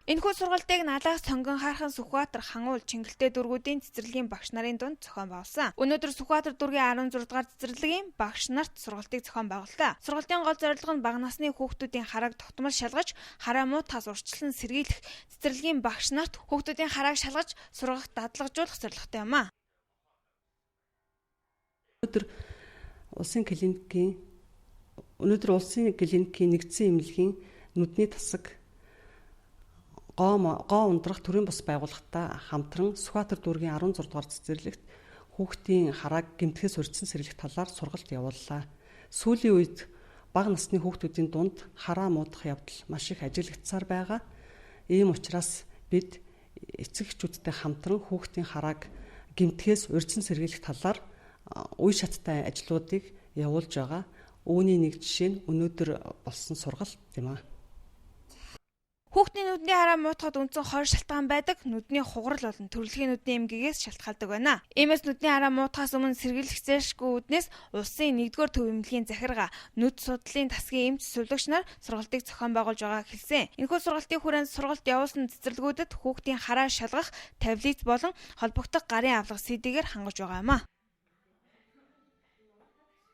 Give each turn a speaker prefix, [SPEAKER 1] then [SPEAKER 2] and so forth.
[SPEAKER 1] Энэхүү сургалтыг Налаас Сонгон Хархан Сүхбаатар Хангуул Чингэлтэй дүүргүүдийн цэцэрлэгийн багш нарын дунд зохион байгуулсан. Өнөөдөр Сүхбаатар дүүргийн 16 дугаар цэцэрлэгийн багш нарт сургалтыг зохион байгууллаа. Сургалтын гол зорилго нь бага насны хүүхдүүдийн харааг тогтмол шалгаж, хараа муутахаас урьдчилан сэргийлэх, цэцэрлэгийн багш нарт хүүхдүүдийн харааг шалгаж сургах дадлагжуулах зорилготой юм а.
[SPEAKER 2] Өнөөдөр улсын клиникийн нэгдсэн эмнэлгийн нүдний тасаг гоо ундрах төрийн бус байгууллагатай хамтран Сүхбаатар дүүргийн 16 дугаар цэцэрлэгт хүүхдийн харааг гэмтгээс урьдчилан сэргийлэх талаар сургалт явууллаа. Сүүлийн үед бага насны хүүхдүүдийн дунд хараа муудах явдал маш их ажиглагдсаар байгаа. Ийм учраас бид эцэг эхчүүдтэй хамтран хүүхдийн харааг гэмтгээс урьдчилан сэргийлэх талаар үе шаттай ажлуудыг явуулж байгаа. Үүний нэг жишээ нь өнөөдөр болсон сургалт юм а.
[SPEAKER 1] Хүүхдийн нүдний хараа муутахад үндсэн 2 шалтгаан байдаг. Нүдний хугарал болон төрөлхийн нүдний эмгэгээс шалтгаалдаг байна. Иймээс нүдний хараа муутахаас өмнө сэргийлэх зайлшгүй үүднээс улсын 1-р төв эмнэлгийн захиргаа нүд судлалын тасгийн эмч сувлагч нар сургалтыг зохион байгуулж байгааг хэлсэн. Энэхүү сургалтын хүрээнд сургалт явуулсан цэцэрлэгүүдэд хүүхдийн хараа шалгах таблиц болон холбогдох гарын авлага CD-гээр хангаж байгаа юм а.